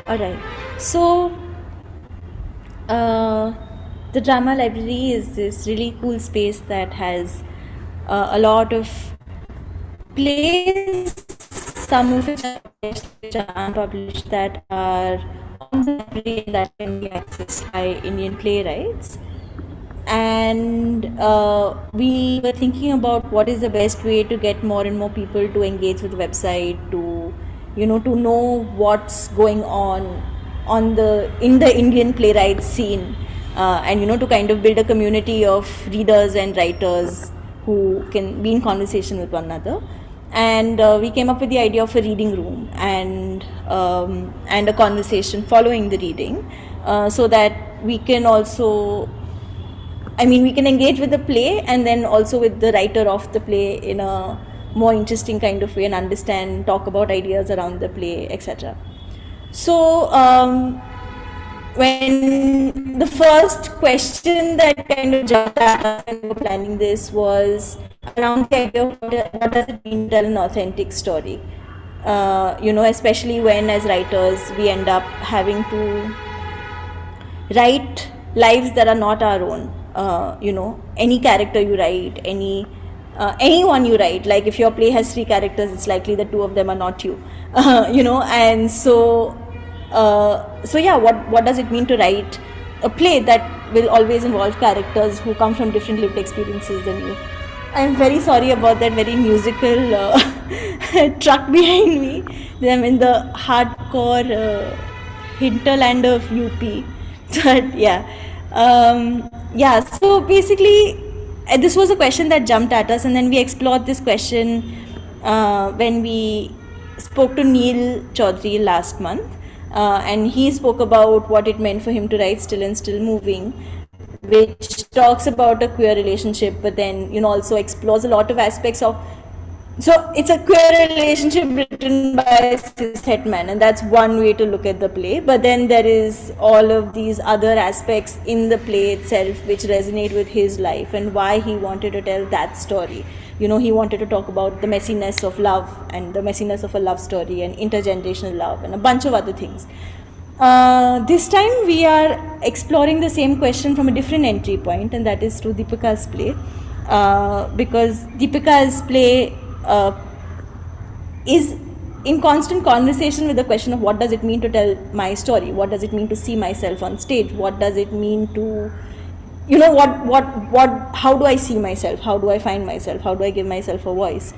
All right. So, uh, the drama library is this really cool space that has a lot of plays, some of which are published, which are unpublished, that are on the library and that can be accessed by Indian playwrights. And we were thinking about what is the best way to get more and more people to engage with the website, to to know what's going on the in the Indian playwright scene, and to kind of build a community of readers and writers who can be in conversation with one another. And we came up with the idea of a reading room and a conversation following the reading, so that we can also, we can engage with the play and then also with the writer of the play in a more interesting kind of way and understand, talk about ideas around the play, etc. So, when the first question that kind of jumped at us when we were planning this was around the idea of what does it mean to tell an authentic story? Especially when as writers we end up having to write lives that are not our own. Any character you write, anyone you write, like if your play has 3 characters, it's likely that 2 of them are not you. And so yeah, what does it mean to write a play that will always involve characters who come from different lived experiences than you? I'm very sorry about that very musical truck behind me. I'm in the hardcore hinterland of UP. But yeah. So basically, this was a question that jumped at us, and then we explored this question when we spoke to Neil Chaudhary last month, and he spoke about what it meant for him to write Still and Still Moving, which talks about a queer relationship, but then also explores a lot of aspects of. So it's a queer relationship written by a cishet man, and that's one way to look at the play. But then there is all of these other aspects in the play itself which resonate with his life and why he wanted to tell that story. He wanted to talk about the messiness of love and the messiness of a love story and intergenerational love and a bunch of other things. This time we are exploring the same question from a different entry point, and that is through Deepika's play, because Deepika's play is in constant conversation with the question of what does it mean to tell my story, what does it mean to see myself on stage, what does it mean to, how do I see myself, how do I find myself, how do I give myself a voice,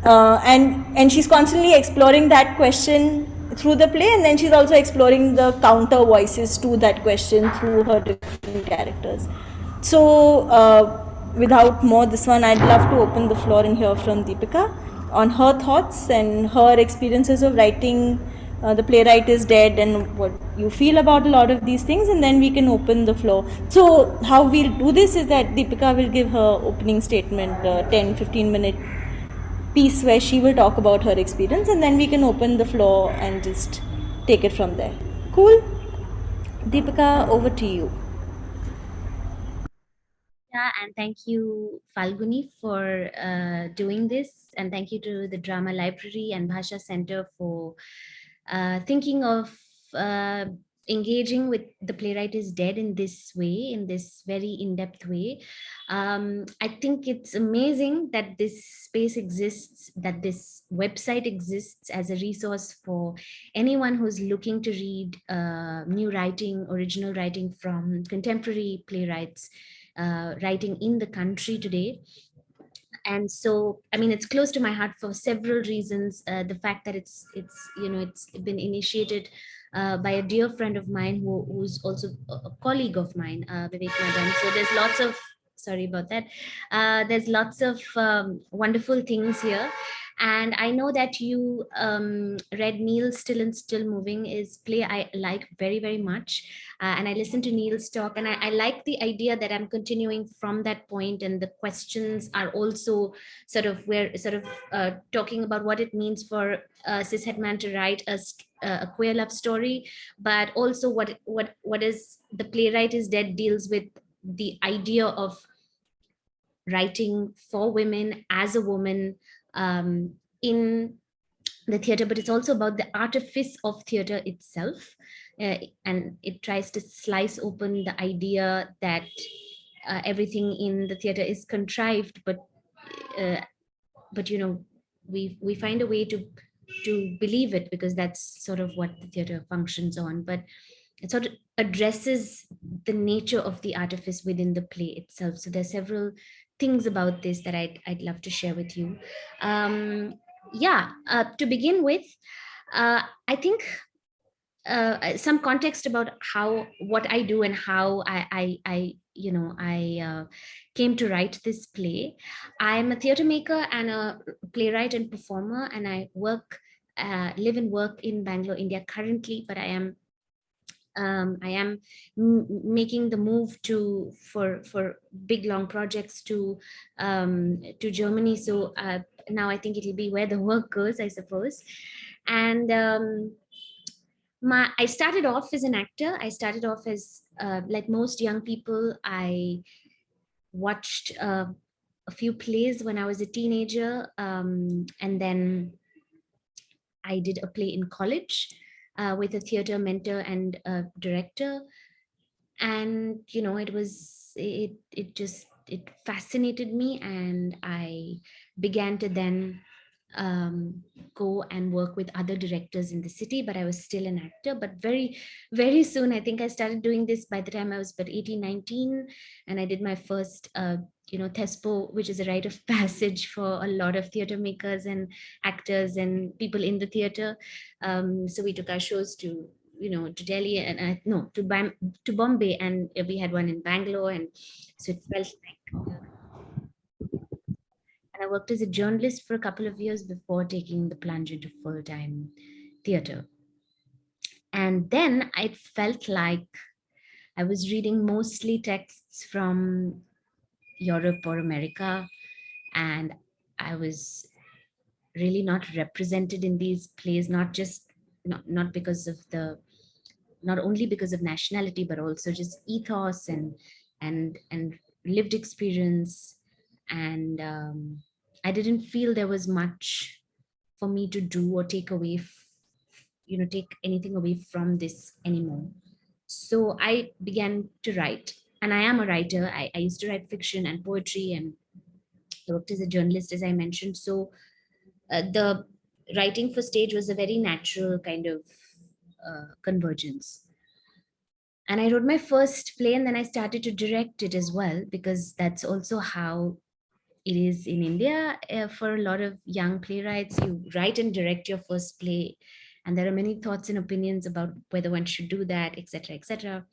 and she's constantly exploring that question through the play, and then she's also exploring the counter voices to that question through her different characters. So without more this one, I'd love to open the floor and hear from Deepika on her thoughts and her experiences of writing The Playwright Is Dead and what you feel about a lot of these things, and then we can open the floor. So how we'll do this is that Deepika will give her opening statement, 10-15 minute piece where she will talk about her experience, and then we can open the floor and just take it from there. Cool? Deepika, over to you. Yeah, and thank you, Falguni, for doing this. And thank you to the Drama Library and Bhasha Center for thinking of engaging with The Playwright Is Dead in this way, in this very in-depth way. I think it's amazing that this space exists, that this website exists as a resource for anyone who's looking to read new writing, original writing from contemporary playwrights writing in the country today. And so, I mean, it's close to my heart for several reasons. The fact that it's it's been initiated by a dear friend of mine who's also a colleague of mine, Vivek Madan. So there's lots of, sorry about that, there's lots of wonderful things here. And I know that you read Neil's Still and Still Moving is play I like very, very much. And I listened to Neil's talk, and I like the idea that I'm continuing from that point, and the questions are also sort of, we're sort of talking about what it means for a cishet man to write a queer love story, but also what is The Playwright Is Dead deals with the idea of writing for women as a woman, in the theater, but it's also about the artifice of theater itself. And it tries to slice open the idea that everything in the theater is contrived, uh, but we find a way to believe it, because that's sort of what the theater functions on. But it sort of addresses the nature of the artifice within the play itself. So there's several things about this that I'd love to share with you. Yeah, to begin with, I think some context about how what I do and how I came to write this play. I'm a theater maker and a playwright and performer, and I live and work in Bangalore, India currently. But I am making the move for big long projects to Germany. So now I think it'll be where the work goes, I suppose. And I started off as an actor. I started off as like most young people. I watched a few plays when I was a teenager, and then I did a play in college with a theater mentor and a director. And it fascinated me, and I began to then go and work with other directors in the city. But I was still an actor. But very, very soon, I think I started doing this by the time I was about 18, 19. And I did my first TESPO, which is a rite of passage for a lot of theater makers and actors and people in the theater. So we took our shows to Delhi, and no, to Bombay, and we had one in Bangalore. And so it felt like, and I worked as a journalist for a couple of years before taking the plunge into full-time theater. And then I felt like I was reading mostly texts from Europe or America, and I was really not represented in these plays, not because of the not only because of nationality, but also just ethos and lived experience. And I didn't feel there was much for me to do or take anything away from this anymore. So I began to write, and I am a writer. I used to write fiction and poetry, and I worked as a journalist, as I mentioned. So the writing for stage was a very natural kind of convergence. And I wrote my first play, and then I started to direct it as well, because that's also how it is in India. For a lot of young playwrights, you write and direct your first play, and there are many thoughts and opinions about whether one should do that, etc., etc.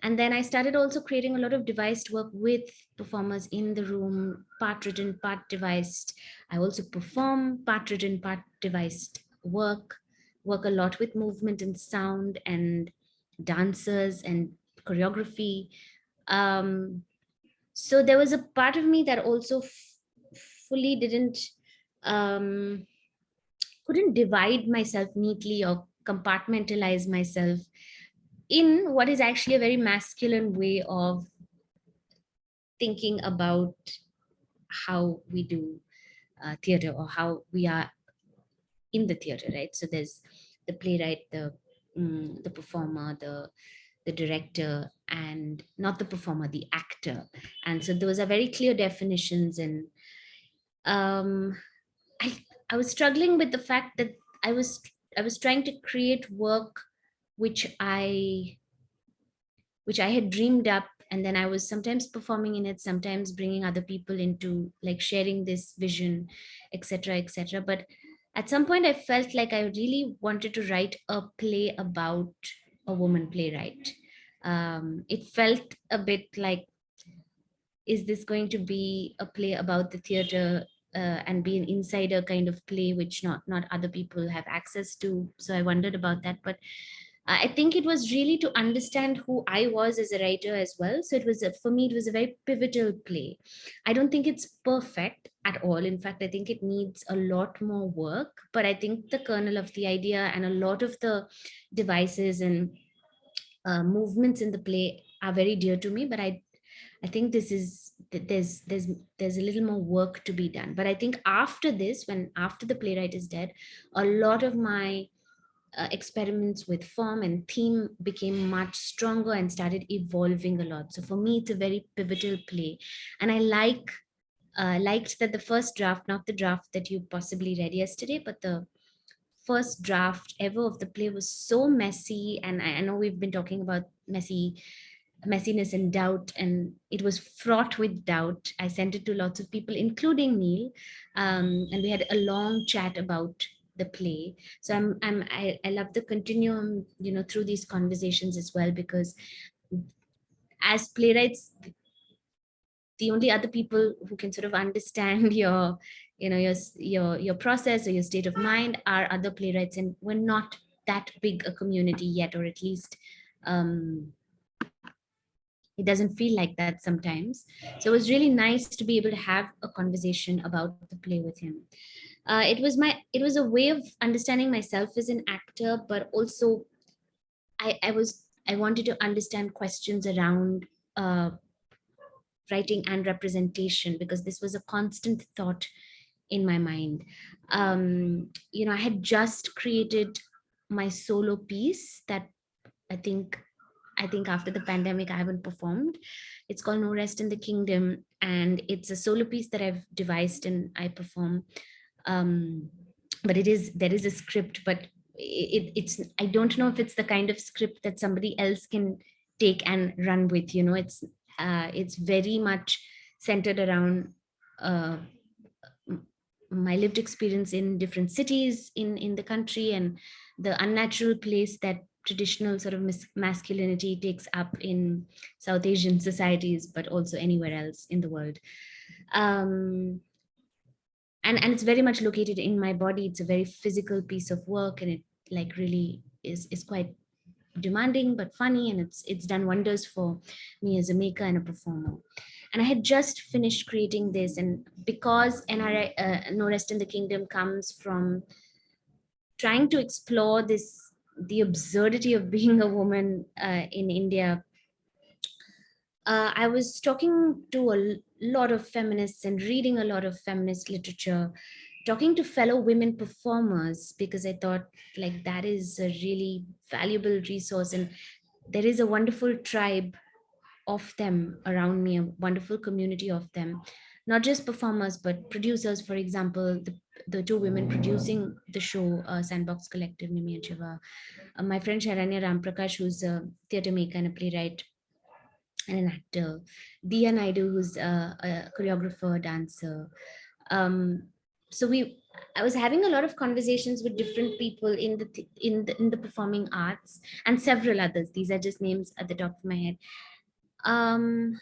And then I started also creating a lot of devised work with performers in the room, part written, part devised. I also perform part written, part devised work a lot with movement and sound and dancers and choreography. So there was a part of me that also fully didn't um, couldn't divide myself neatly or compartmentalize myself in what is actually a very masculine way of thinking about how we do theater, or how we are in the theater, right? So there's the playwright, the performer, the director, and not the performer, the actor. And so those are very clear definitions. And um, I I was struggling with the fact that I was trying to create work which I had dreamed up, and then I was sometimes performing in it, sometimes bringing other people into, like, sharing this vision, etc., etc. But at some point, I felt like I really wanted to write a play about a woman playwright. It felt a bit like, is this going to be a play about the theater, and be an insider kind of play which not other people have access to? So I wondered about that. But I think it was really to understand who I was as a writer as well. So for me, it was a very pivotal play. I don't think it's perfect at all. In fact, I think it needs a lot more work. But I think the kernel of the idea and a lot of the devices and movements in the play are very dear to me. But I think there's a little more work to be done. But I think after this, when after the Playwright is Dead, a lot of my experiments with form and theme became much stronger and started evolving a lot. So for me, it's a very pivotal play, and I liked that the first draft, not the draft that you possibly read yesterday, but the first draft ever of the play was so messy. And I know we've been talking about messiness and doubt, and it was fraught with doubt. I sent it to lots of people, including Neil, and we had a long chat about the play. So I love the continuum, through these conversations as well, because as playwrights, the only other people who can sort of understand your process or your state of mind are other playwrights, and we're not that big a community yet, or at least um, it doesn't feel like that sometimes. So it was really nice to be able to have a conversation about the play with him. It was a way of understanding myself as an actor, but also I wanted to understand questions around uh, writing and representation, because this was a constant thought in my mind. I had just created my solo piece that I think I think after the pandemic I haven't performed. It's called No Rest in the Kingdom, and it's a solo piece that I've devised and I perform. Um, but there is a script, but it's I don't know if it's the kind of script that somebody else can take and run with. It's very much centered around uh, my lived experience in different cities in the country, and the unnatural place that traditional sort of masculinity takes up in South Asian societies, but also anywhere else in the world. um, and it's very much located in my body. It's a very physical piece of work, and it like really is quite demanding but funny, and it's done wonders for me as a maker and a performer. And I had just finished creating this, and because No Rest in the Kingdom comes from trying to explore the absurdity of being a woman in India. I was talking to a lot of feminists and reading a lot of feminist literature, talking to fellow women performers, because I thought like that is a really valuable resource, and there is a wonderful tribe of them around me, a wonderful community of them, not just performers but producers. For example, the two women producing the show, Sandbox Collective, Nimi and Shiva, my friend Sharanya Ramprakash, who's a theatre maker and a playwright and an actor, Dia Naidu, who's a choreographer, dancer. Um, so I was having a lot of conversations with different people in the performing arts, and several others. These are just names at the top of my head. Um,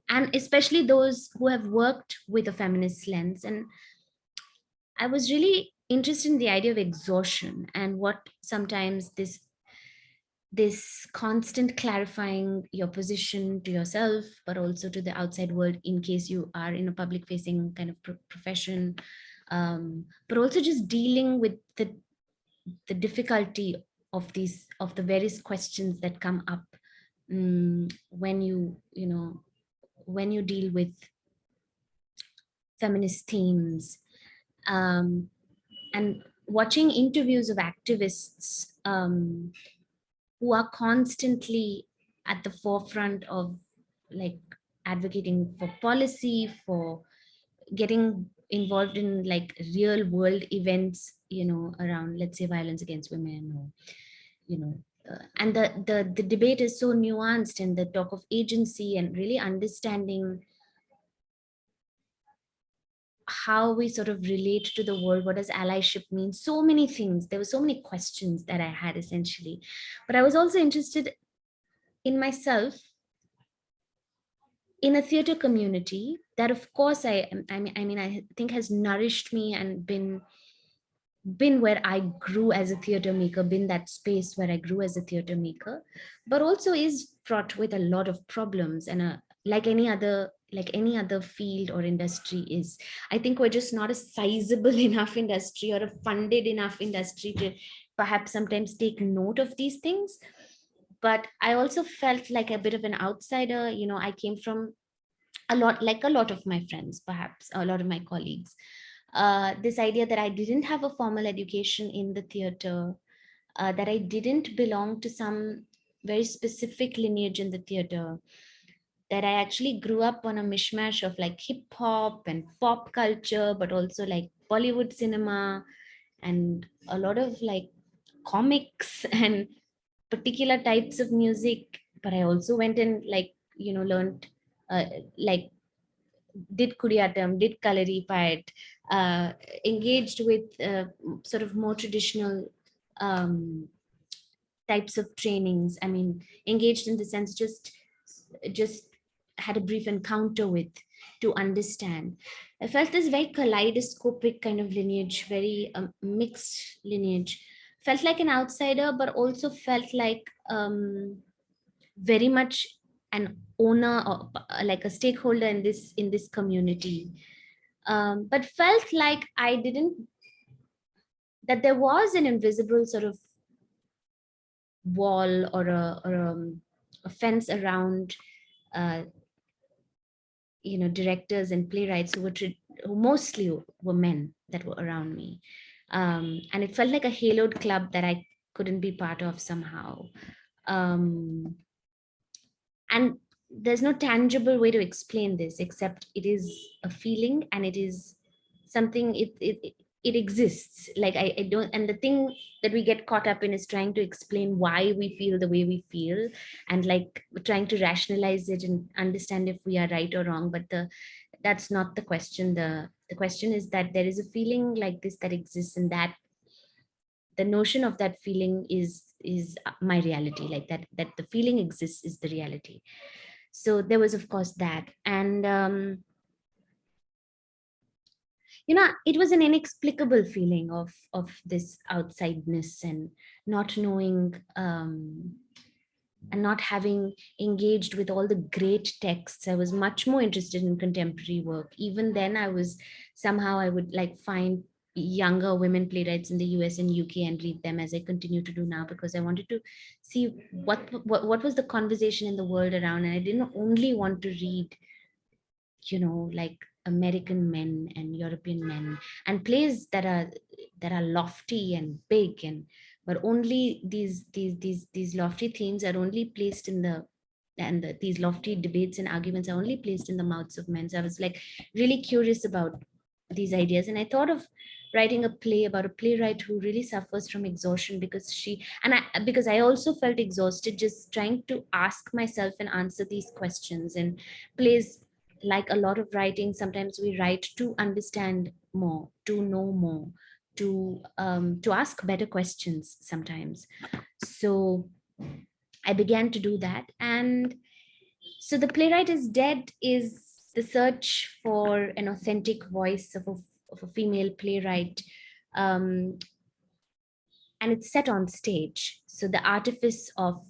and especially those who have worked with a feminist lens. And I was really interested in the idea of exhaustion, and what sometimes this constant clarifying your position to yourself, but also to the outside world, in case you are in a public facing kind of profession, but also just dealing with the difficulty of the various questions that come up, when when you deal with feminist themes, um, and watching interviews of activists, who are constantly at the forefront of like advocating for policy, for getting involved in like real world events, around, let's say, violence against women, or you know and the debate is so nuanced, and the talk of agency and really understanding how we sort of relate to the world. What does allyship mean? So many things. There were so many questions that I had, essentially. But I was also interested in myself, in a theater community that, of course, I think has nourished me and been where I grew as a theater maker, been that space where I grew as a theater maker, but also is fraught with a lot of problems, and like any other field or industry is. I think we're just not a sizable enough industry or a funded enough industry to perhaps sometimes take note of these things. But I also felt like a bit of an outsider. I came from a lot, like a lot of my friends, perhaps a lot of my colleagues, this idea that I didn't have a formal education in the theater, that I didn't belong to some very specific lineage in the theater, that I actually grew up on a mishmash of like hip hop and pop culture, but also like Bollywood cinema and a lot of like comics and particular types of music. But I also went and like, learned, uh, like did Kuriyatam, did Kalaripayat, uh, engaged with sort of more traditional um, types of trainings. I mean, engaged in the sense, just had a brief encounter with, to understand. I felt this very kaleidoscopic kind of lineage, very mixed lineage. Felt like an outsider, but also felt like very much an owner, or like a stakeholder in this community. But felt like I didn't, that there was an invisible sort of wall, or a fence around uh, directors and playwrights who mostly were men that were around me. And it felt like a haloed club that I couldn't be part of somehow. um, and there's no tangible way to explain this, except it is a feeling, and it is something, it exists. Like I don't, and the thing that we get caught up in is trying to explain why we feel the way we feel, and like trying to rationalize it and understand if we are right or wrong. But that's not the question. The question is that there is a feeling like this that exists, and that the notion of that feeling is my reality. Like that the feeling exists is the reality. So there was of course that. And it was an inexplicable feeling of this outsideness, and not knowing, and not having engaged with all the great texts. I was much more interested in contemporary work. Even then, I would like find younger women playwrights in the US and UK and read them, as I continue to do now, because I wanted to see what was the conversation in the world around. And I didn't only want to read, like American men and European men, and plays that are lofty and big, and but only these lofty themes are only placed in the and these lofty debates and arguments are only placed in the mouths of men. So I was like really curious about these ideas, and I thought of writing a play about a playwright who really suffers from exhaustion, because I also felt exhausted just trying to ask myself and answer these questions. And plays, like a lot of writing, sometimes we write to understand more, to know more, to ask better questions sometimes. So I began to do that. And so the Playwright Is Dead is the search for an authentic voice of a female playwright. um, and it's set on stage, so the artifice of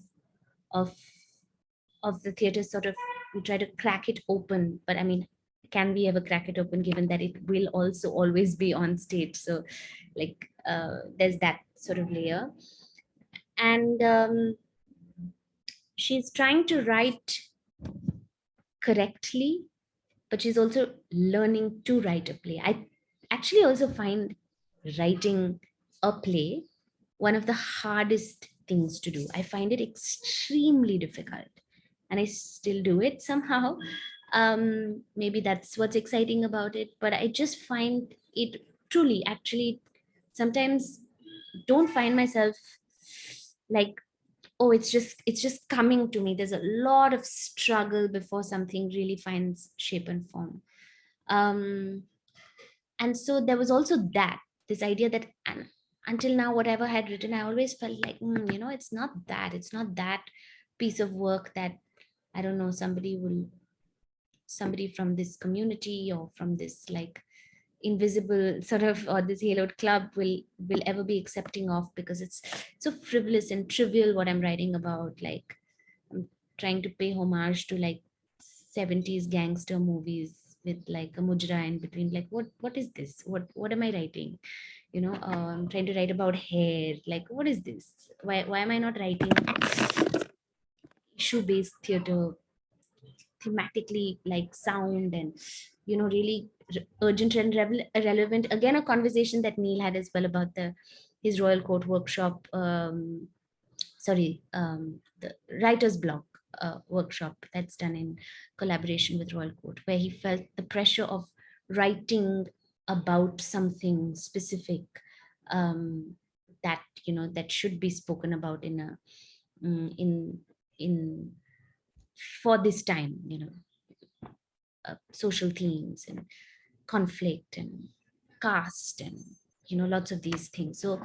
of the theater sort of, we try to crack it open. But I mean, can we ever crack it open, given that it will also always be on stage? So like, there's that sort of layer. And she's trying to write correctly, but she's also learning to write a play. I actually also find writing a play one of the hardest things to do. I find it extremely difficult, and I still do it somehow. Maybe that's what's exciting about it, but I just find it truly, actually, sometimes don't find myself like, oh, it's just coming to me. There's a lot of struggle before something really finds shape and form. um and so there was also that, this idea that, and until now, whatever I had written, I always felt like, it's not that piece of work that, I don't know, somebody from this community, or from this like invisible sort of, or this haloed club will ever be accepting of, because it's so frivolous and trivial what I'm writing about. Like, I'm trying to pay homage to like 70s gangster movies with like a mujra in between. Like, what is this? What am I writing? I'm trying to write about hair. Like, what is this? Why am I not writing issue based theater thematically like sound and, really urgent and relevant. Again, a conversation that Neil had as well about his Royal Court workshop, the writer's block workshop that's done in collaboration with Royal Court, where he felt the pressure of writing about something specific, that that should be spoken about in a in for this time, social themes and conflict and caste and lots of these things. So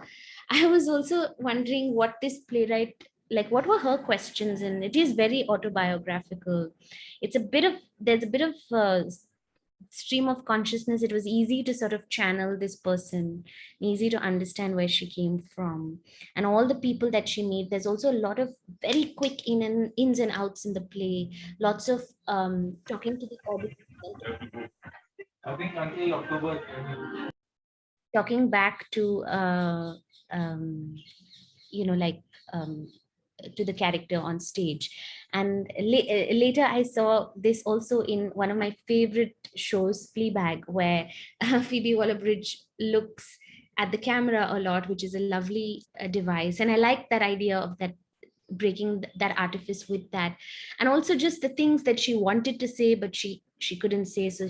I was also wondering what this playwright, like, what were her questions, and it is very autobiographical. It's a bit of there's a bit of stream of consciousness. It was easy to sort of channel this person, easy to understand where she came from and all the people that she made. There's also a lot of very quick ins and outs in the play, lots of talking to the audience, talking back to um, like um, to the character on stage. And later I saw this also in one of my favorite shows, Fleabag, where Phoebe Waller-Bridge looks at the camera a lot, which is a lovely device. And I like that idea of that, breaking that artifice with that, and also just the things that she wanted to say but she couldn't say. So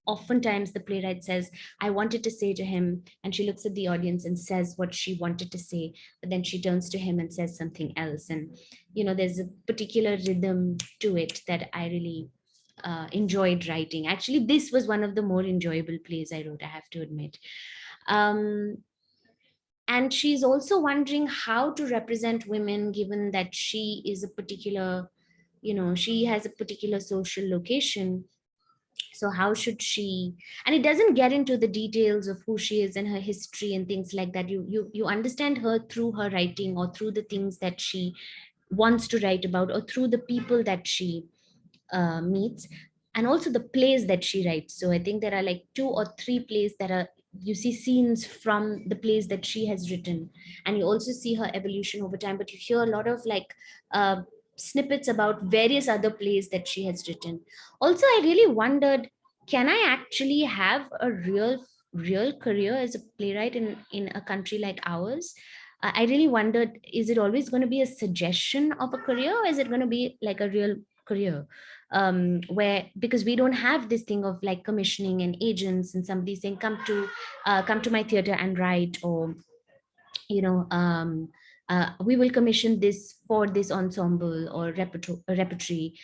oftentimes the playwright says, I wanted to say to him, and she looks at the audience and says what she wanted to say, but then she turns to him and says something else. And there's a particular rhythm to it that I really enjoyed writing. Actually, this was one of the more enjoyable plays I wrote, I have to admit. um, and she's also wondering how to represent women, given that she is a particular, she has a particular social location. So how should she, and it doesn't get into the details of who she is and her history and things like that. You understand her through her writing, or through the things that she wants to write about, or through the people that she meets, and also the plays that she writes. So I think there are like 2 or 3 plays that are, you see scenes from the plays that she has written, and you also see her evolution over time, but you hear a lot of like snippets about various other plays that she has written. Also, I really wondered, can I actually have a real career as a playwright in a country like ours? I really wondered, is it always going to be a suggestion of a career, or is it going to be like a real career, where, because we don't have this thing of like commissioning and agents and somebody saying come to my theater and write, or you know um, we will commission this for this ensemble or repertory.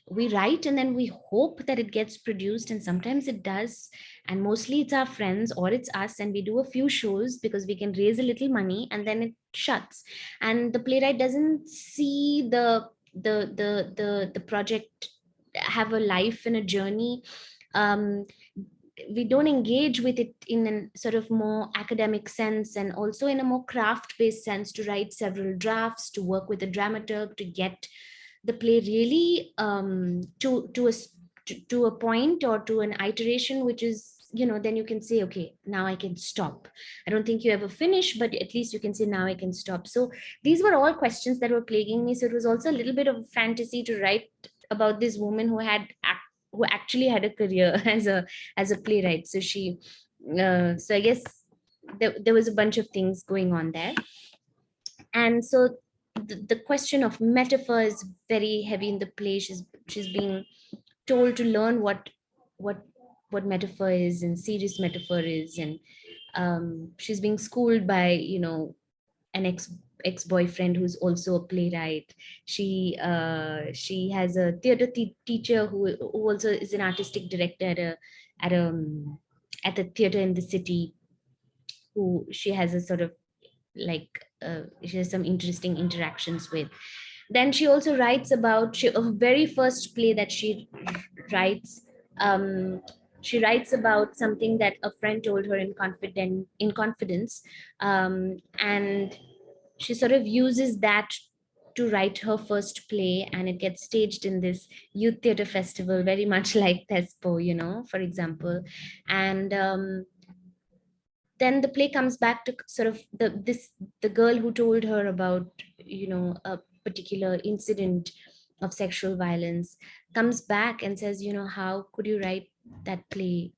We write and then we hope that it gets produced, and sometimes it does, and mostly it's our friends or it's us, and we do a few shows because we can raise a little money, and then it shuts, and the playwright doesn't see the project have a life and a journey. um, we don't engage with it in a sort of more academic sense, and also in a more craft based sense, to write several drafts, to work with a dramaturg, to get the play really to a point, or to an iteration which is, then you can say, okay, now I can stop. I don't think you ever finish, but at least you can say, now I can stop. So these were all questions that were plaguing me. So it was also a little bit of fantasy to write about this woman who actually had a career as a playwright. So so I guess there was a bunch of things going on there. And so the question of metaphor is very heavy in the play. She's being told to learn what what metaphor is and serious metaphor is, and she's being schooled by an ex-boyfriend who's also a playwright. She has a theater teacher who also is an artistic director at a at a theater in the city, who she has a sort of like she has some interesting interactions with. Then she also writes about a very first play that writes um, she writes about something that a friend told her in confidence, and she sort of uses that to write her first play, and it gets staged in this youth theater festival, very much like Thespo, for example. And then the play comes back to sort of the girl who told her about a particular incident of sexual violence, comes back and says, how could you write that play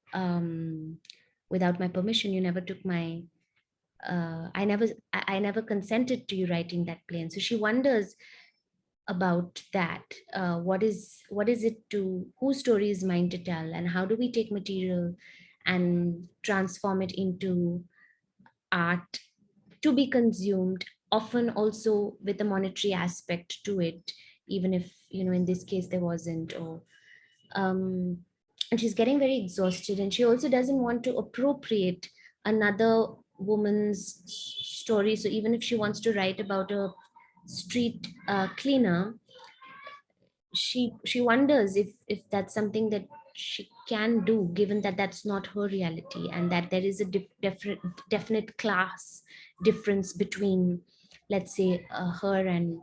without my permission? You never took my I never consented to you writing that play. And so she wonders about that. What is it to whose story is mine to tell, and how do we take material and transform it into art to be consumed, often also with a monetary aspect to it, even if in this case there wasn't. Or um and she's getting very exhausted, and she also doesn't want to appropriate another woman's story. So even if she wants to write about a street cleaner, she wonders if that's something that she can do, given that that's not her reality, and that there is a definite class difference between, let's say, her and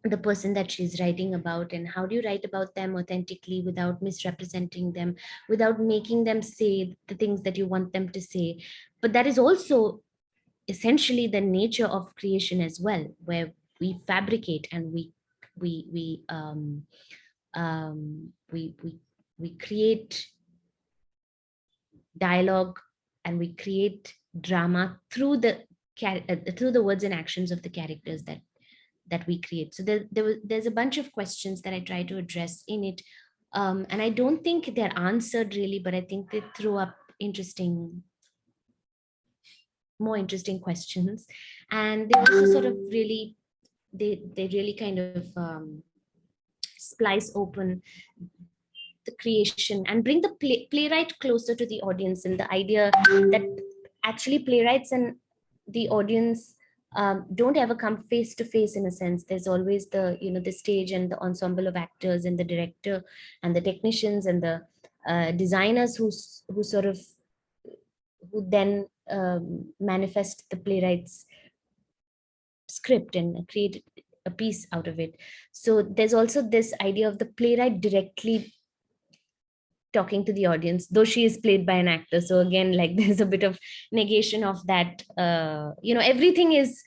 the person that she's writing about. And how do you write about them authentically without misrepresenting them, without making them say the things that you want them to say? But that is also essentially the nature of creation as well, where we fabricate and we create dialogue, and we create drama through through the words and actions of the characters that we create. So there's a bunch of questions that I try to address in it, and I don't think they're answered really, but I think they throw up more interesting questions. And they also sort of really, they really kind of splice open the creation and bring the playwright closer to the audience, and the idea that actually playwrights and the audience don't ever come face to face. In a sense, there's always the stage and the ensemble of actors and the director and the technicians and the designers who sort of who then manifest the playwright's script and create a piece out of it. So there's also this idea of the playwright directly talking to the audience, though she is played by an actor. So again, like, there's a bit of negation of that. Everything is,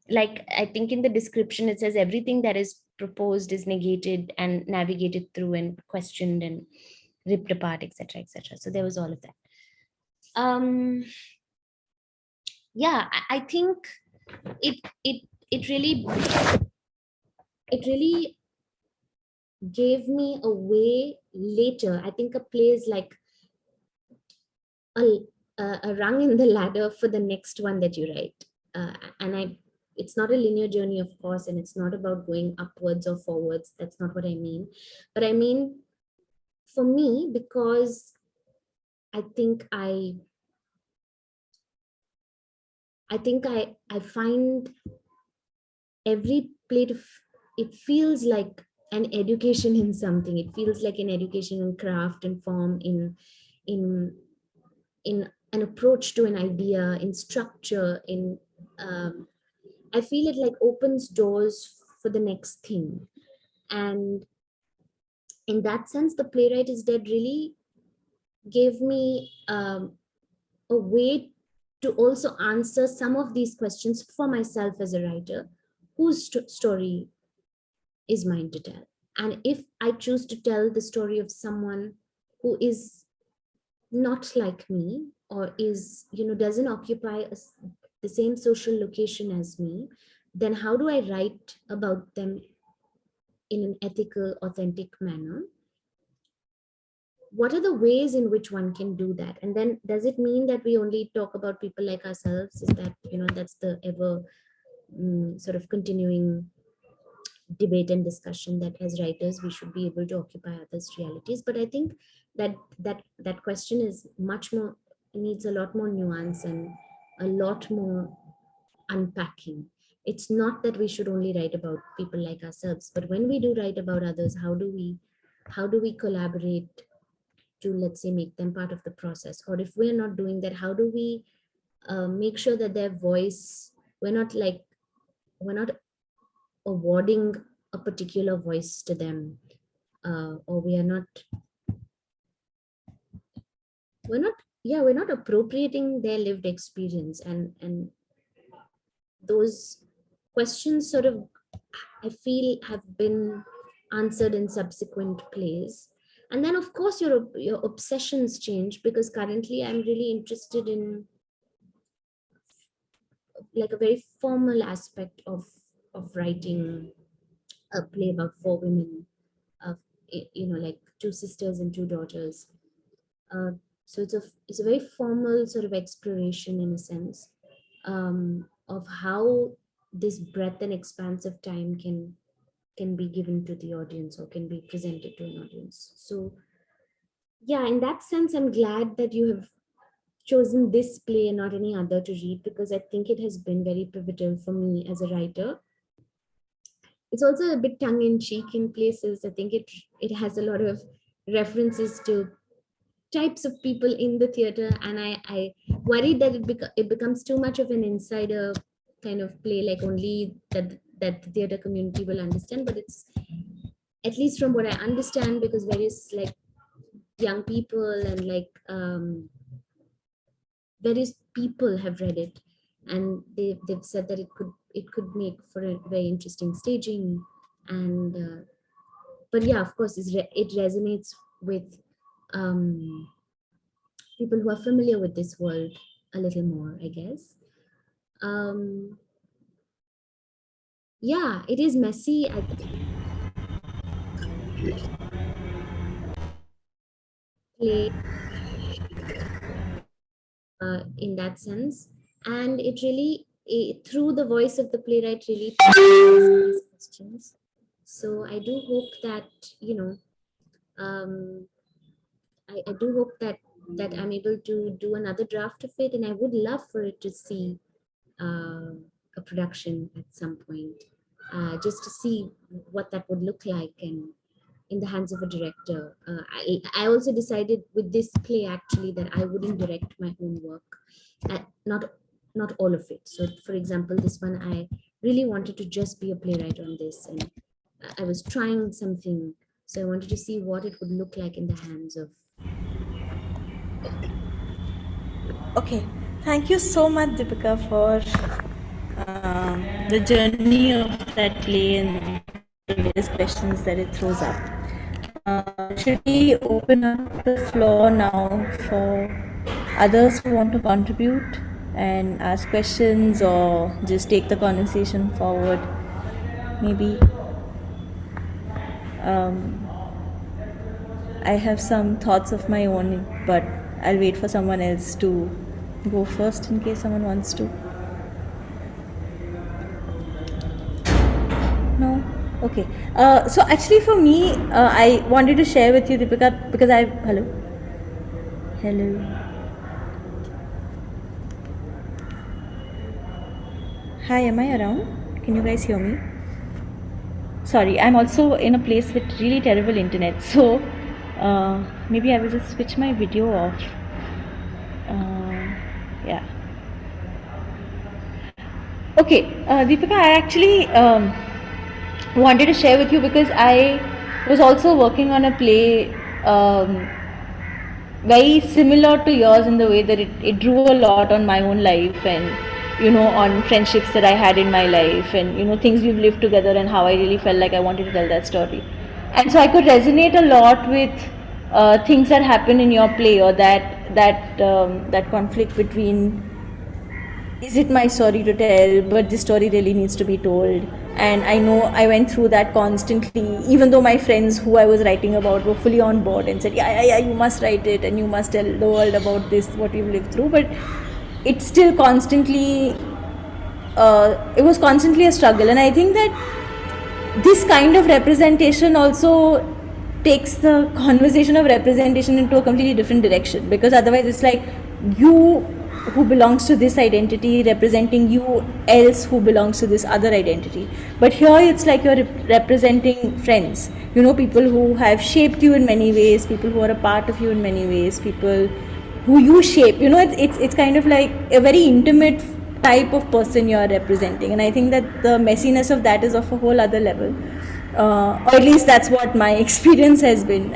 like, I think in the description it says everything that is proposed is negated and navigated through and questioned and ripped apart, etc., etc. So there was all of that. Yeah, I think it it it really gave me a way later. I think a play is like a, a rung in the ladder for the next one that you write. And it's not a linear journey, of course, and it's not about going upwards or forwards. That's not what I mean. But I mean, for me, because I think I find every play it feels like an education in something. It feels like an education in craft and form, in in an approach to an idea, in structure, in I feel it like opens doors for the next thing. And in that sense, the Playwright Is Dead really gave me a way to also answer some of these questions for myself as a writer. Whose story is mine to tell? And if I choose to tell the story of someone who is not like me, or is, doesn't occupy the same social location as me, then how do I write about them in an ethical, authentic manner? What are the ways in which one can do that? And then, does it mean that we only talk about people like ourselves? Is that, that's the ever sort of continuing debate and discussion, that as writers we should be able to occupy others' realities? But I think that question is much more, needs a lot more nuance and a lot more unpacking. It's not that we should only write about people like ourselves, but when we do write about others, how do we collaborate to, let's say, make them part of the process? Or if we're not doing that, how do we make sure that their voice, we're not awarding a particular voice to them, or we're not appropriating their lived experience. And those questions sort of, I feel, have been answered in subsequent plays. And then of course your obsessions change, because currently I'm really interested in like a very formal aspect of writing a play about four women, of like two sisters and two daughters. uh, so it's a very formal sort of exploration in a sense, of how this breadth and expanse of time can be given to the audience or can be presented to an audience. So yeah, in that sense, I'm glad that you have chosen this play and not any other to read, because I think it has been very pivotal for me as a writer. It's also a bit tongue in cheek in places. I think it has a lot of references to types of people in the theater, and I worry that it becomes too much of an insider kind of play, like only that the theater community will understand. But it's, at least from what I understand, because various like young people and like various people have read it, and they've said that it could make for a very interesting staging. And but yeah, of course it resonates with um people who are familiar with this world a little more, I guess. um yeah, it is messy. I play in that sense, and through the voice of the playwright, really answers these questions. So I do hope that, um, I do hope that I'm able to do another draft of it, and I would love for it to see uh, a production at some point, just to see what that would look like, and in the hands of a director. I also decided with this play actually that I wouldn't direct my own work, not all of it. So, for example, this one I really wanted to just be a playwright on this, and I was trying something. So I wanted to see what it would look like in the hands of. Okay, thank you so much, Deepika, for the journey of that play and the various questions that it throws up. Should we open up the floor now for others who want to contribute and ask questions or just take the conversation forward? Maybe I have some thoughts of my own, but I'll wait for someone else to go first in case someone wants to. No? Okay. So actually for me, I wanted to share with you, Deepika, because hello? Hello? Hi, am I around? Can you guys hear me? Sorry, I'm also in a place with really terrible internet, so maybe I will just switch my video off. Yeah. Okay, Deepika, I actually wanted to share with you because I was also working on a play very similar to yours in the way that it drew a lot on my own life and on friendships that I had in my life and things we've lived together and how I really felt like I wanted to tell that story. And so I could resonate a lot with things that happen in your play, or that conflict between, is it my story to tell, but this story really needs to be told. And I know I went through that constantly, even though my friends who I was writing about were fully on board and said, yeah, you must write it and you must tell the world about this, what you've lived through. But it's still constantly, it was constantly a struggle. And I think that this kind of representation also takes the conversation of representation into a completely different direction, because otherwise it's like you who belongs to this identity representing you else who belongs to this other identity. But here it's like you're representing friends, people who have shaped you in many ways, people who are a part of you in many ways, people who you shape. It's kind of like a very intimate type of person you're representing, and I think that the messiness of that is of a whole other level, or at least that's what my experience has been.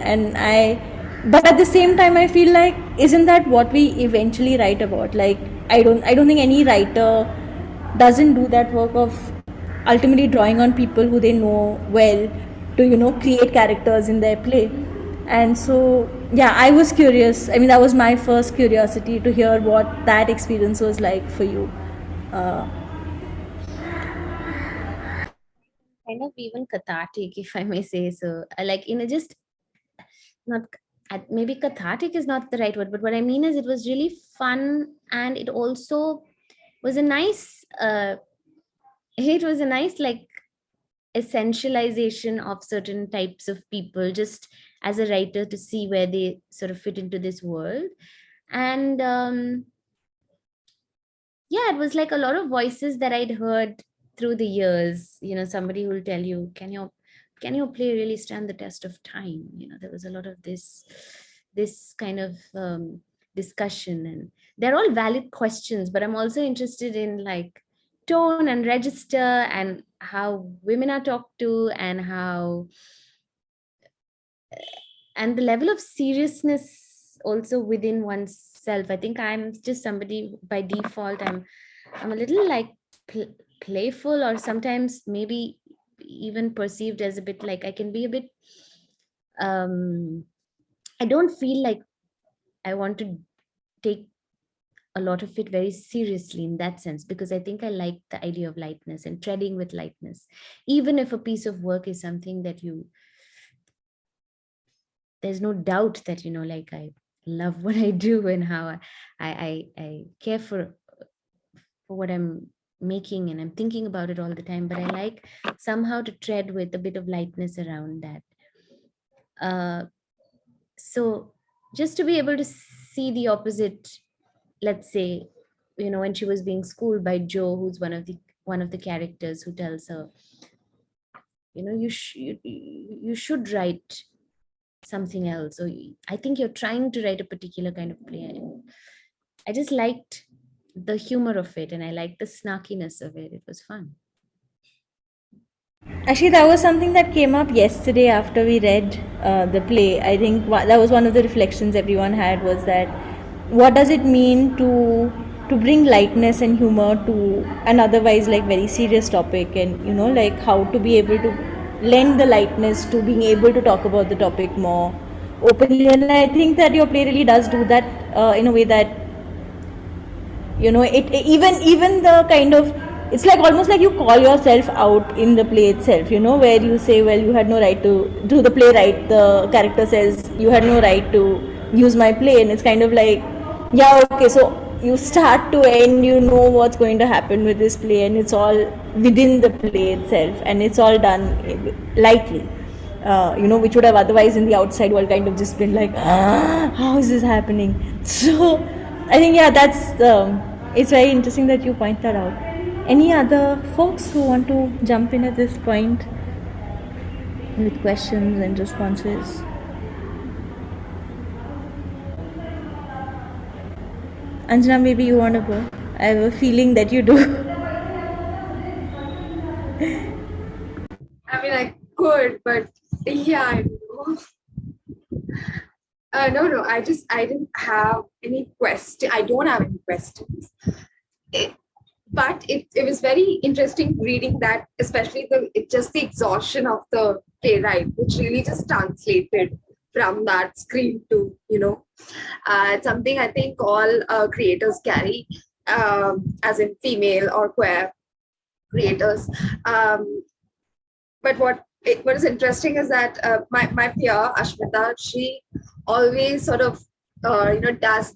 But at the same time I feel like, isn't that what we eventually write about? Like I don't think any writer doesn't do that work of ultimately drawing on people who they know well to create characters in their play. And so, yeah, I was curious. I mean, that was my first curiosity to hear what that experience was like for you. Kind of even cathartic, if I may say so. Like, just not, maybe cathartic is not the right word, but what I mean is it was really fun, and it also was a nice, it was a nice, like, essentialization of certain types of people, just as a writer, to see where they sort of fit into this world. And yeah, it was like a lot of voices that I'd heard through the years. Somebody will tell you, can your play really stand the test of time? There was a lot of this kind of discussion, and they're all valid questions, but I'm also interested in, like, tone and register, and how women are talked to, and the level of seriousness also within oneself. I think I'm just somebody, by default, I'm a little, like, playful, or sometimes maybe even perceived as a bit, like, I can be a bit, um I don't feel like I want to take a lot of it very seriously in that sense, because I think I like the idea of lightness and treading with lightness, even if a piece of work is something that there's no doubt that, like, I love what I do, and how I care for what I'm making, and I'm thinking about it all the time, but I like somehow to tread with a bit of lightness around that. So just to be able to see the opposite, let's say, when she was being schooled by Joe, who's one of the characters, who tells her, you should write something else, or I think you're trying to write a particular kind of play. And I just liked the humor of it, and I liked the snarkiness of it. It was fun. Actually, that was something that came up yesterday after we read the play. I think that was one of the reflections everyone had, was that what does it mean to bring lightness and humor to an otherwise, like, very serious topic, and like, how to be able to lend the lightness to being able to talk about the topic more openly. And I think that your play really does do that in a way that even the kind of, it's like almost like you call yourself out in the play itself, where you say, well, you had no right to the playwright, the character says, you had no right to use my play. And it's kind of like, yeah, okay, so you start to end, what's going to happen with this play, and it's all within the play itself, and it's all done lightly, which would have otherwise in the outside world kind of just been like, how is this happening? So I think, yeah, that's it's very interesting that you point that out. Any other folks who want to jump in at this point with questions and responses? Anjana, maybe you want to go. I have a feeling that you do. I mean, I could, but yeah, I know. No, I didn't have any question. I don't have any questions. But it was very interesting reading that, especially just the exhaustion of the playwright, which really just translated from that screen to, it's something I think all creators carry, as in female or queer creators. But what is interesting is that my peer Ashmita, she always sort of does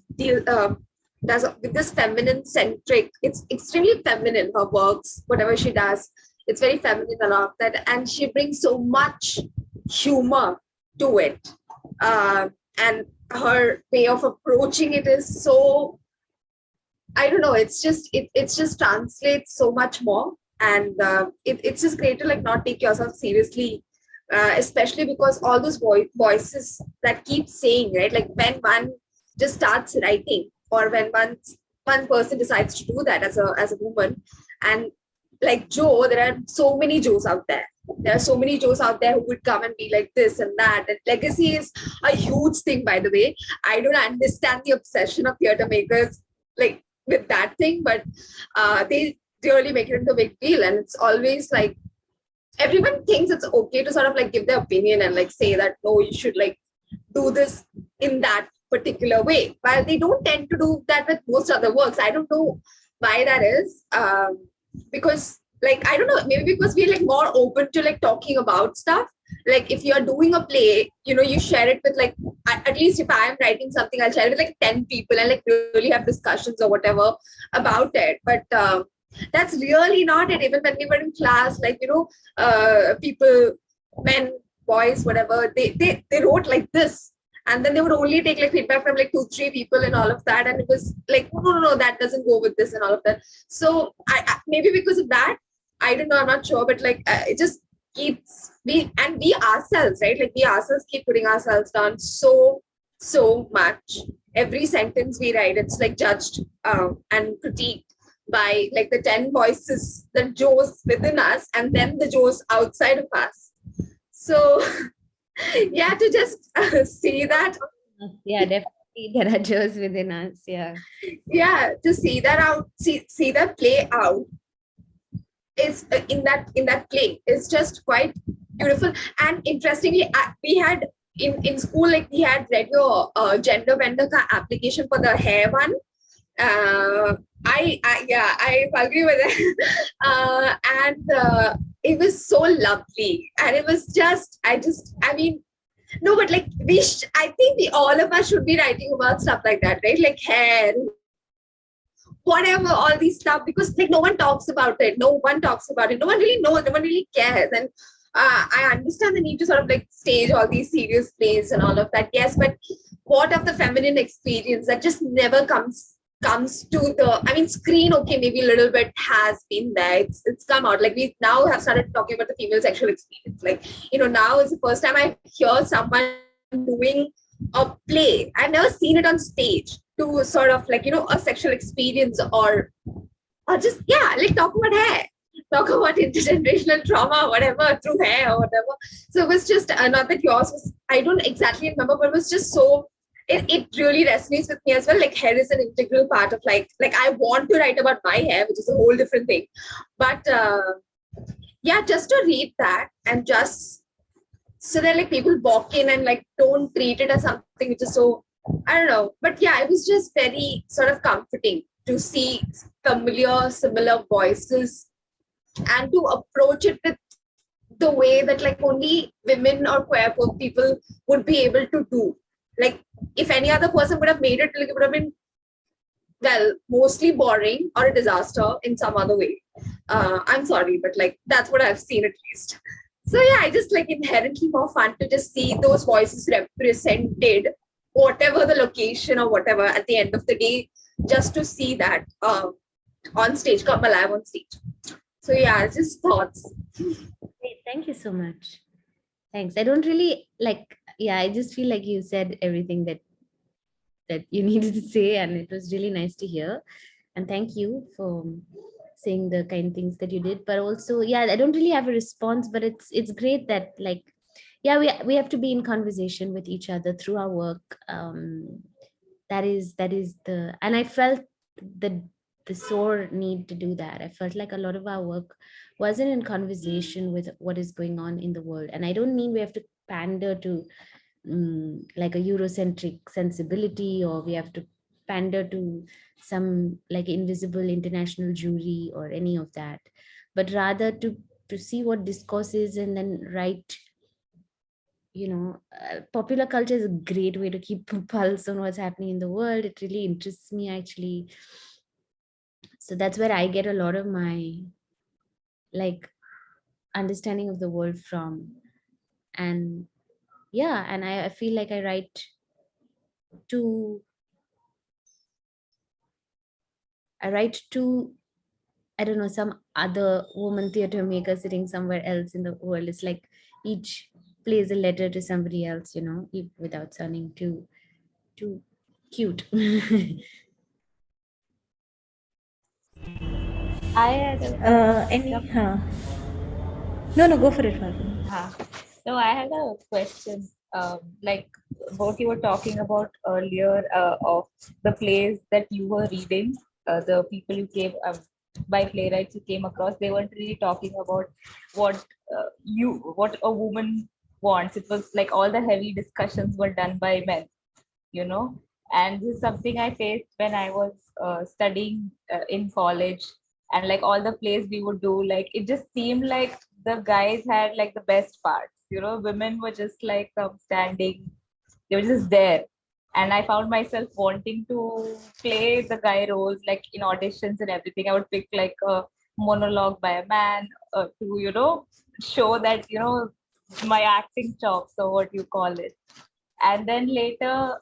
with this feminine centric. It's extremely feminine, her works, whatever she does. It's very feminine, a lot of that, and she brings so much humor to it. And her way of approaching it is so, I don't know. It's just translates so much more, and it's just great to, like, not take yourself seriously, especially because all those voices that keep saying, right, like, when one just starts writing, or when one person decides to do that as a woman, and like Joe, there are so many Joes out there. There are so many Joes out there who would come and be like this and that. And legacy is a huge thing, by the way. I don't understand the obsession of theater makers, like, with that thing, but they really make it into a big deal, and it's always like everyone thinks it's okay to sort of like give their opinion and like say that no, you should like do this in that particular way, while they don't tend to do that with most other works. I don't know why that is. Because like I don't know, maybe because we're like more open to like talking about stuff. Like if you're doing a play, you know, you share it with like at least if I am writing something, I'll share it with like 10 people and like really have discussions or whatever about it. But that's really not it. Even when we were in class, like, you know, people, men, boys, whatever, they wrote like this, and then they would only take like feedback from like 2 3 people and all of that, and it was like no, that doesn't go with this and all of that. So I maybe because of that, I don't know, I'm not sure, but like it just keeps we ourselves, right, like we ourselves keep putting ourselves down so much. Every sentence we write, it's like judged and critiqued by like the 10 voices, the Joes within us and then the Joes outside of us. So yeah, to just see that, Yeah, definitely there are Joes within us. Yeah. yeah, to see that out, see that play out is in that play is just quite beautiful. And interestingly, we had in school, like we had read your gender vendor ka application for the hair one. I agree with it. And it was so lovely, and it was just I mean, no, but like I think we all of us should be writing about stuff like that, right? Like hair, whatever, all these stuff, because like no one talks about it. No one talks about it. No one really knows. No one really cares. And I understand the need to sort of like stage all these serious plays and all of that. Yes, but what of the feminine experience that just never comes to the, I mean, screen, okay, maybe a little bit has been there. It's come out. Like we now have started talking about the female sexual experience. Like, you know, now is the first time I hear someone doing a play. I've never seen it on stage to sort of like, you know, a sexual experience, or just, yeah, like talk about hair, talk about intergenerational trauma, whatever, through hair or whatever. So it was just not that yours was, I don't exactly remember, but it was just so, it really resonates with me as well. Like hair is an integral part of like I want to write about my hair, which is a whole different thing. But yeah, just to read that and just so that like people walk in and like don't treat it as something which is so, I don't know. But yeah, it was just very sort of comforting to see familiar, similar voices and to approach it with the way that like only women or queer people would be able to do. Like if any other person would have made it, like it would have been, well, mostly boring or a disaster in some other way. I'm sorry, but like that's what I've seen at least. So yeah, I just like inherently more fun to just see those voices represented, whatever the location or whatever, at the end of the day, just to see that on stage, come alive on stage. So yeah, just thoughts. Great. Thank you so much. Thanks. I don't really like, yeah, I just feel like you said everything that you needed to say, and it was really nice to hear. And thank you for saying the kind things that you did. But also, yeah, I don't really have a response, but it's great that like, yeah, we have to be in conversation with each other through our work. That is the, and I felt the the sore need to do that. I felt like a lot of our work wasn't in conversation with what is going on in the world. And I don't mean we have to pander to like a Eurocentric sensibility, or we have to pander to some like invisible international jury or any of that, but rather to see what discourse is and then write. Popular culture is a great way to keep a pulse on what's happening in the world. It really interests me actually. So that's where I get a lot of my like understanding of the world from. And yeah, and I feel like I write to I don't know, some other woman theater maker sitting somewhere else in the world. It's like each plays a letter to somebody else, without sounding too cute. I had a Any? No, no, go for it, Falguni. No, I had a question. Like what you were talking about earlier of the plays that you were reading, the people you gave by playwrights you came across, they weren't really talking about what what a woman wants. It was like all the heavy discussions were done by men, you know. And this is something I faced when I was studying in college, and like all the plays we would do, like it just seemed like the guys had like the best parts, you know. Women were just like standing, they were just there. And I found myself wanting to play the guy roles, like in auditions and everything. I would pick like a monologue by a man to, you know, show that, you know, my acting chops or what you call it. And then later,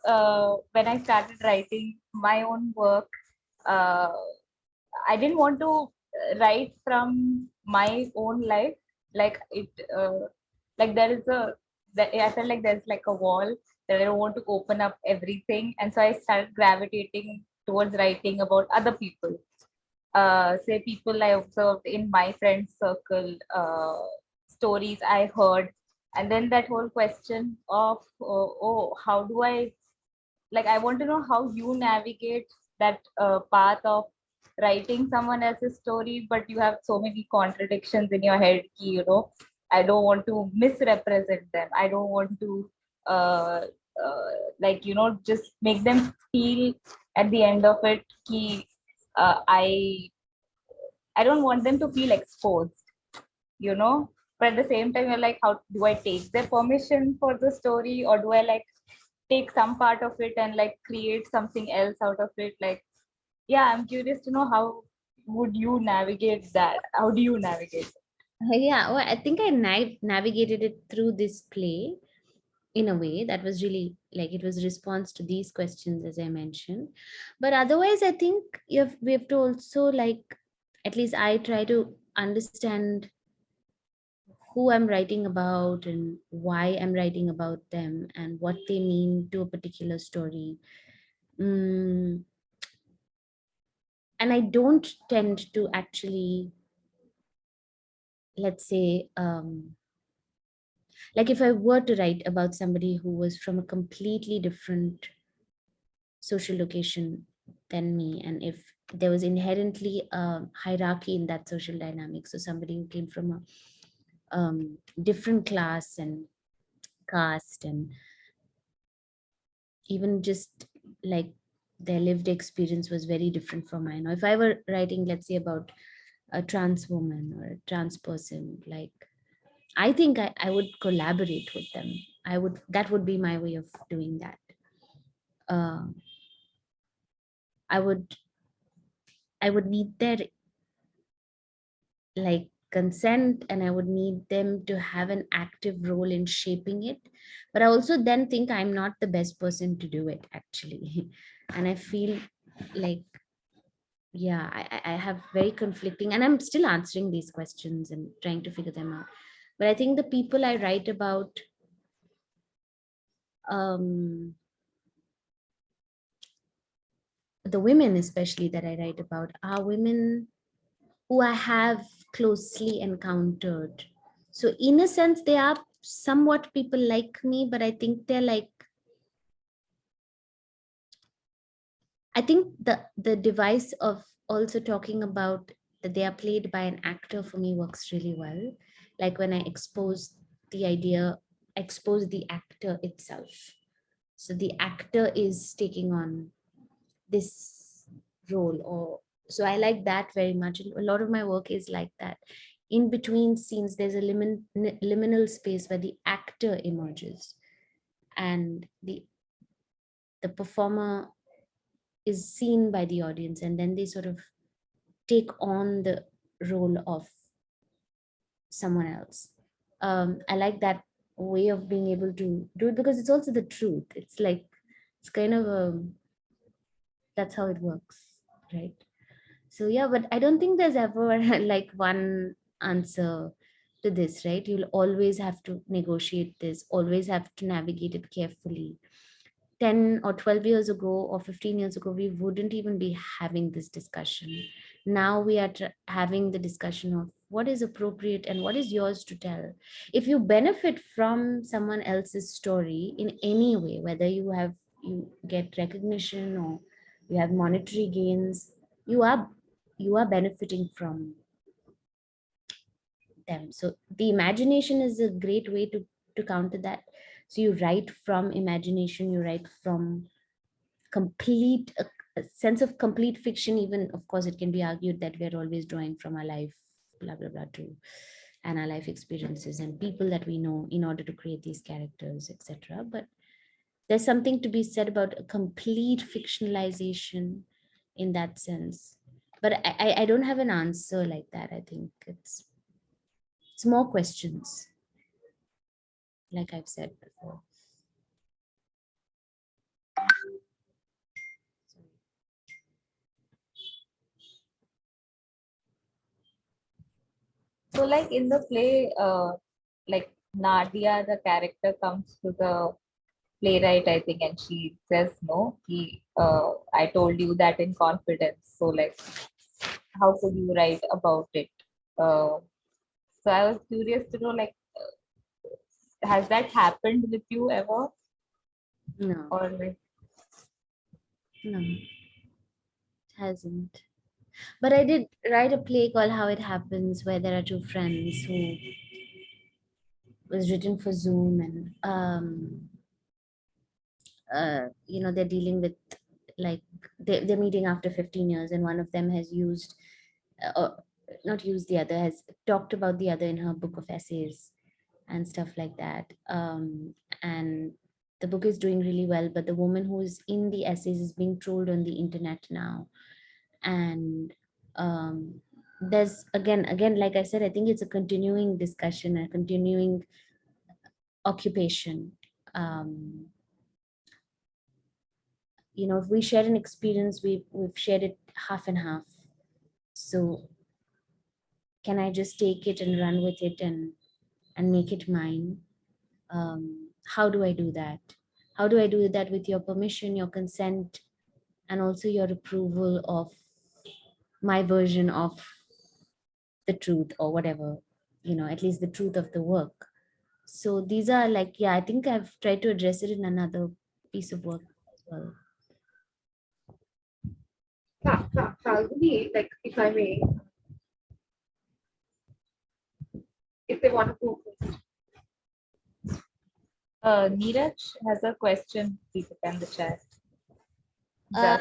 when I started writing my own work, uh, I didn't want to write from my own life. Like it, like there is a, that I felt like there's like a wall that I don't want to open up everything, and so I started gravitating towards writing about other people. Say people I observed in my friend circle, stories I heard, and then that whole question of oh, how do I, like I want to know how you navigate that path of writing someone else's story, but you have so many contradictions in your head. You know, I don't want to misrepresent them. I don't want to uh, uh, like, you know, just make them feel at the end of it ki, I don't want them to feel exposed, you know. But at the same time, you're like, how do I take their permission for the story, or do I like take some part of it and like create something else out of it? Like, yeah, I'm curious to know how would you navigate that? How do you navigate it? Yeah, well, I think I navigated it through this play in a way that was really like it was response to these questions as I mentioned. But otherwise, I think we have to also like, at least I try to understand who I'm writing about and why I'm writing about them and what they mean to a particular story. Mm, and I don't tend to actually, let's say, like if I were to write about somebody who was from a completely different social location than me, and if there was inherently a hierarchy in that social dynamic, so somebody who came from a different class and caste, and even just like their lived experience was very different from mine, or if I were writing, let's say, about a trans woman or a trans person, like I think I would collaborate with them. I would, that would be my way of doing that. uh, i would I would need their like consent, and I would need them to have an active role in shaping it. But I also then think I'm not the best person to do it actually. And I feel like, yeah, I have very conflicting, and I'm still answering these questions and trying to figure them out. But I think the people I write about, um the women especially that I write about, are women who I have closely encountered. So in a sense, they are somewhat people like me, but I think they're like, I think the device of also talking about that they are played by an actor for me works really well. Like when I expose the idea, expose the actor itself. So the actor is taking on this role, or so I like that very much. A lot of my work is like that. In between scenes, there's a liminal space where the actor emerges and the performer is seen by the audience, and then they sort of take on the role of someone else. I like that way of being able to do it because it's also the truth. It's like, it's kind of that's how it works, right? So yeah, but I don't think there's ever like one answer to this, right? You'll always have to negotiate this, always have to navigate it carefully. 10 or 12 years ago or 15 years ago, we wouldn't even be having this discussion. Now we are having the discussion of what is appropriate and what is yours to tell. If you benefit from someone else's story in any way, whether you get recognition or you have monetary gains, you are you are benefiting from them. So the imagination is a great way to counter that. So you write from imagination, you write from complete a sense of complete fiction. Even of course it can be argued that we're always drawing from our life, blah blah blah, too, and our life experiences and people that we know in order to create these characters, etc. But there's something to be said about a complete fictionalization in that sense. But I don't have an answer like that. I think it's more questions, like I've said before. So like in the play, like Nadia, the character comes to the playwright, I think, and she says, no, I told you that in confidence. So like, how could you write about it? So I was curious to know, like, has that happened with you ever? No, Or like, no, it hasn't. But I did write a play called How It Happens, where there are two friends who was written for Zoom, and they're dealing with, like, they're meeting after 15 years, and one of them has used or not used the other, has talked about the other in her book of essays and stuff like that. And the book is doing really well, but the woman who is in the essays is being trolled on the internet now. And there's again, like I said, I think it's a continuing discussion, a continuing occupation. If we share an experience, we've shared it half and half. So can I just take it and run with it and make it mine? How do I do that? How do I do that with your permission, your consent, and also your approval of my version of the truth, or whatever, at least the truth of the work. So these are, like, yeah, I think I've tried to address it in another piece of work as well. Falguni, like, if I may, if they want to go first. Neeraj has a question, Deepika, in the chat. Uh,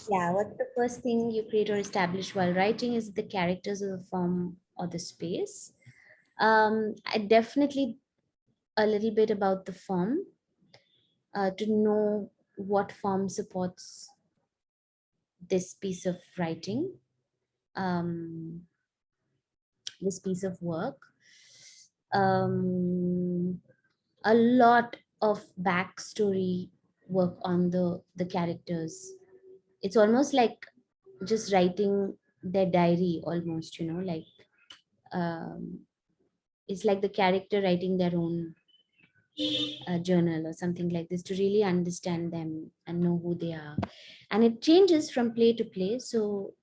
yeah, what's the first thing you create or establish while writing? Is it the characters or the form or the space? I definitely a little bit about the form, to know what form supports this piece of writing, this piece of work. A lot of backstory work on the characters. It's almost like just writing their diary, almost, like, it's like the character writing their own journal or something like this, to really understand them and know who they are. And it changes from play to play. So,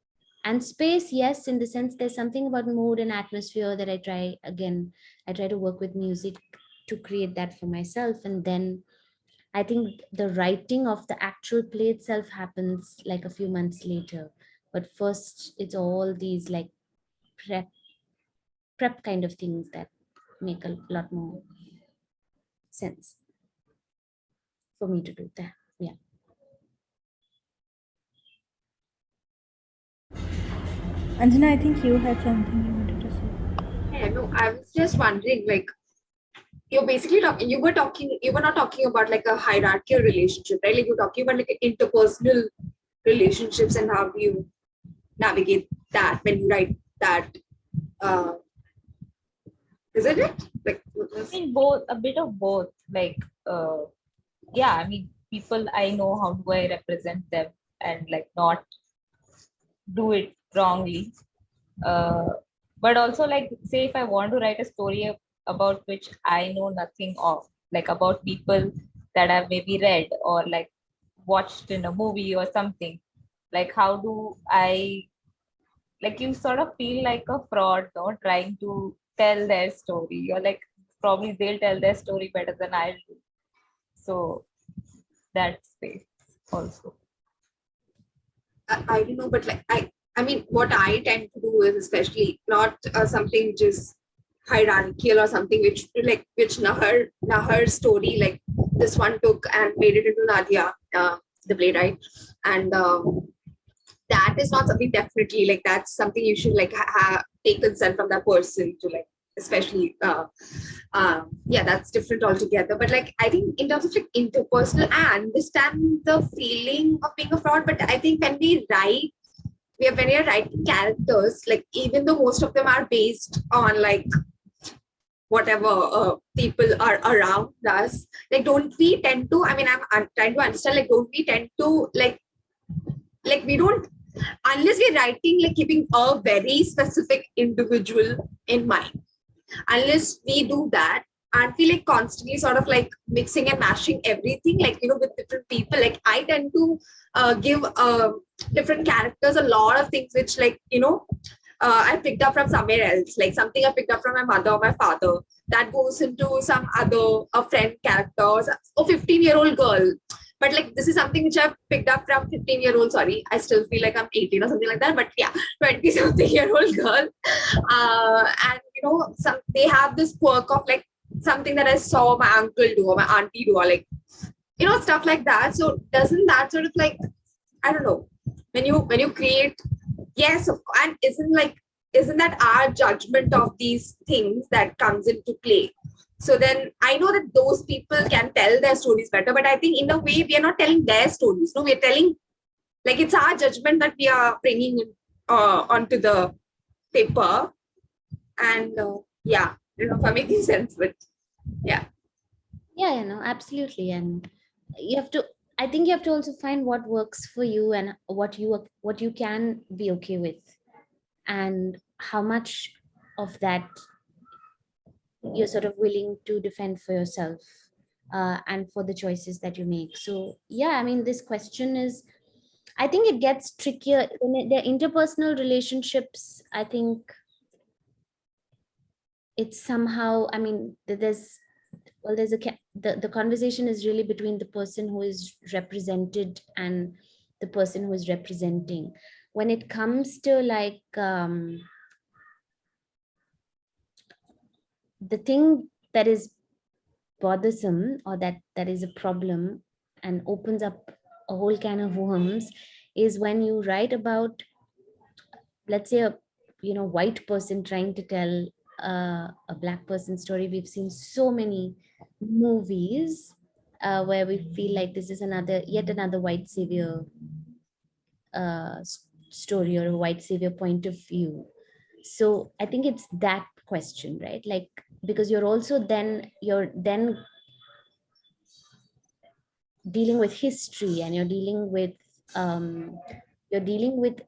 and space, yes, in the sense there's something about mood and atmosphere that I try to work with music to create that for myself. And then I think the writing of the actual play itself happens like a few months later. But first, it's all these, like, prep kind of things that make a lot more sense for me to do that. Yeah. Anjana, I think you had something you wanted to say. Yeah, no, I was just wondering, like, you're basically talking, you were not talking about like a hierarchical relationship, right? Like, you're talking about like interpersonal relationships and how you navigate that when you write that. Isn't it? Like, I mean, both, a bit of both. Like, yeah, I mean, people, I know how do I represent them and like not do it wrongly. But also, like, say if I want to write a story about which I know nothing of, like about people that I've maybe read or like watched in a movie or something, like how do I, like, you sort of feel like a fraud, no, trying to tell their story. You're like, probably they'll tell their story better than I'll do. So that's space also. I don't know, but like I mean, what I tend to do is especially not something which is hierarchical or something which Nahar story, like this one took and made it into Nadia, the playwright, and that is not something definitely like that's something you should like take consent from that person to like especially yeah, that's different altogether. But like I think in terms of like interpersonal, I understand the feeling of being a fraud, but I think when we write, when we are writing characters, like even though most of them are based on like whatever people are around us, like don't we tend to, I mean I'm trying to understand, like don't we tend to like we don't, unless we're writing like keeping a very specific individual in mind, unless we do that, aren't we like constantly sort of like mixing and mashing everything, like with different people? Like I tend to give different characters a lot of things which like I picked up from somewhere else, like something I picked up from my mother or my father that goes into some other a friend character or 15-year-old girl. But like this is something which I've picked up from 15-year-old. Sorry, I still feel like I'm 18 or something like that. But yeah, 20-something-year-old girl. And some they have this quirk of like something that I saw my uncle do or my auntie do, or like stuff like that. So doesn't that sort of like, I don't know, when you create, yes, of course, and isn't that our judgment of these things that comes into play? So then I know that those people can tell their stories better, but I think in a way we are not telling their stories. No, we're telling, like, it's our judgment that we are bringing onto the paper. And yeah, I don't know if I'm making sense, but yeah. Yeah, absolutely. And you have to, I think you have to also find what works for you and what you can be okay with, and how much of that you're sort of willing to defend for yourself, and for the choices that you make. So yeah, I mean, this question is, I think it gets trickier when they're interpersonal relationships. I think it's somehow, I mean, there's the conversation is really between the person who is represented and the person who is representing. When it comes to like the thing that is bothersome, or that is a problem and opens up a whole can of worms, is when you write about, let's say, a white person trying to tell a black person story. We've seen so many movies where we feel like this is yet another white savior story, or a white savior point of view. So I think it's that question, right? Like, because you're then dealing with history, and you're dealing with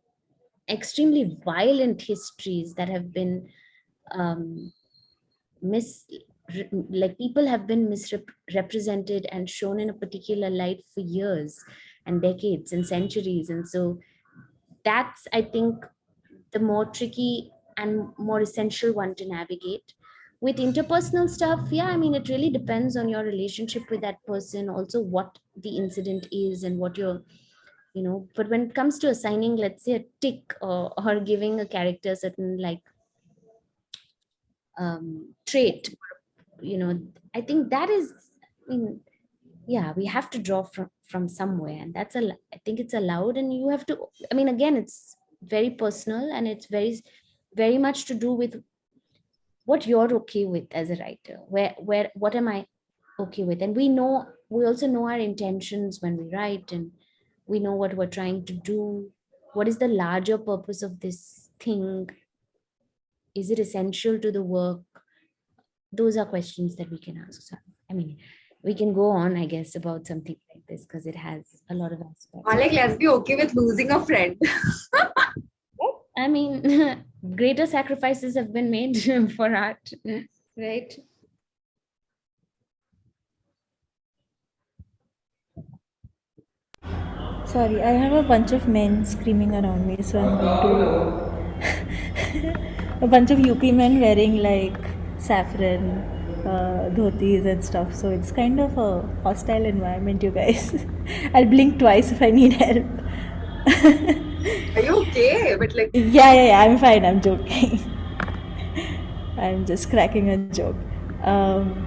extremely violent histories that have been like people have been misrepresented and shown in a particular light for years and decades and centuries. And so that's, I think, the more tricky and more essential one to navigate. With interpersonal stuff, yeah, I mean, it really depends on your relationship with that person, also what the incident is and what you're, but when it comes to assigning, let's say, a tick, or giving a character a certain like trait, I think that is, I mean, yeah, we have to draw from somewhere, and I think it's allowed. And you have to, I mean, again, it's very personal, and it's very, very much to do with what you're okay with as a writer. What am I okay with? And we also know our intentions when we write, and we know what we're trying to do. What is the larger purpose of this thing? Is it essential to the work? Those are questions that we can ask. So, I mean, we can go on, I guess, about something like this because it has a lot of aspects. Or like, let's be okay with losing a friend. I mean, greater sacrifices have been made for art, right? Sorry, I have a bunch of men screaming around me, so I'm going to. A bunch of UP men wearing like saffron dhotis and stuff, so it's kind of a hostile environment, you guys. I'll blink twice if I need help. Are you okay? But like, Yeah, I'm fine. I'm joking. I'm just cracking a joke. Um,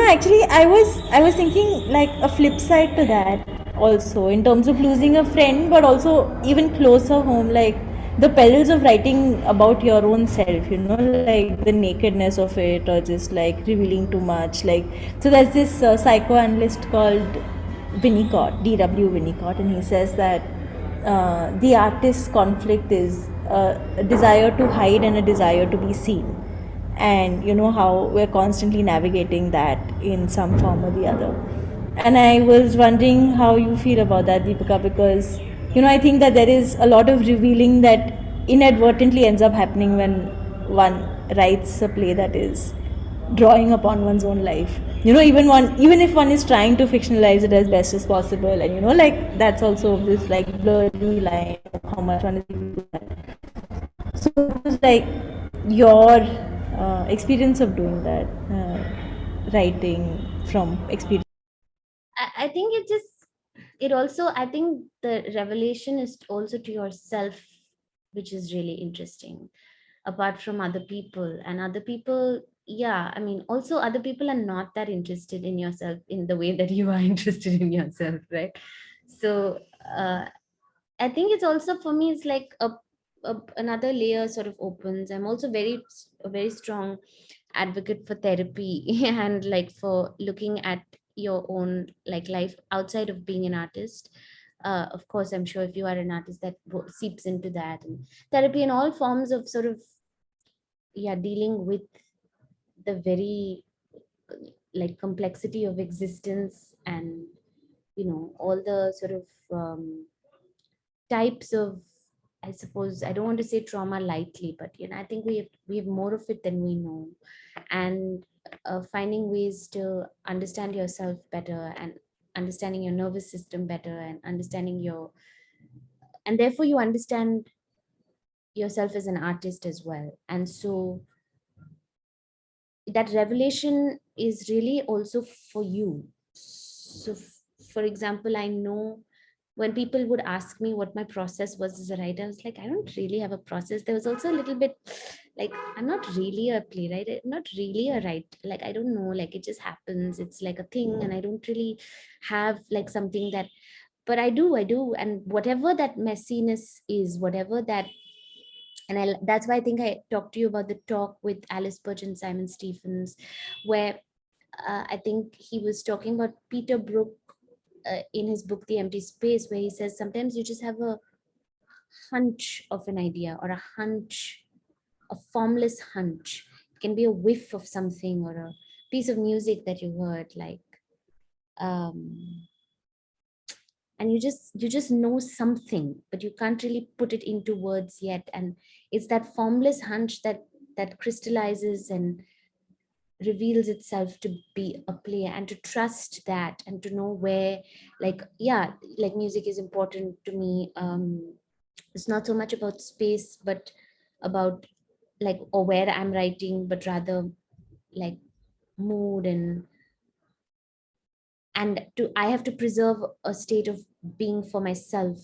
actually, I was thinking like a flip side to that also, in terms of losing a friend, but also even closer home, like the perils of writing about your own self. Like the nakedness of it, or just like revealing too much. Like, so there's this psychoanalyst called Winnicott, D.W. Winnicott, and he says that the artist's conflict is a desire to hide and a desire to be seen, and how we're constantly navigating that in some form or the other. And I was wondering how you feel about that, Deepika, because I think that there is a lot of revealing that inadvertently ends up happening when one writes a play that is drawing upon one's own life. Even if one is trying to fictionalize it as best as possible, and like that's also this like blurry line of how much one is able to do that. So it was like your experience of doing that, writing from experience. I think it also, I think the revelation is also to yourself, which is really interesting, apart from other people. And other people, yeah, I mean, also other people are not that interested in yourself in the way that you are interested in yourself, right? So I think it's also, for me, it's like another layer sort of opens. I'm also a very strong advocate for therapy and like for looking at your own like life outside of being an artist. Of course, I'm sure if you are an artist, that seeps into that, and therapy in all forms of sort of, yeah, dealing with the very like complexity of existence, and all the sort of types of, I suppose, I don't want to say trauma lightly, but I think we have more of it than we know. And finding ways to understand yourself better, and understanding your nervous system better, and understanding your, and therefore you understand yourself as an artist as well. And so that revelation is really also for you. So for example, I know when people would ask me what my process was as a writer, I was like, I don't really have a process. There was also a little bit like, I'm not really a playwright, I'm not really a writer. Like, I don't know, like it just happens. It's like a thing, and I don't really have like something that, but I do. And whatever that messiness is, whatever that, and that's why I think I talked to you about the talk with Alice Birch and Simon Stephens, where I think he was talking about Peter Brook in his book The Empty Space, where he says sometimes you just have a hunch of an idea, or a hunch, a formless hunch. It can be a whiff of something, or a piece of music that you heard, like um and you just know something, but you can't really put it into words yet. And it's that formless hunch that crystallizes and reveals itself to be a play, and to trust that, and to know where, like, yeah, like music is important to me. It's not so much about space, but about like, or where I'm writing, but rather like mood. And to, I have to preserve a state of being for myself,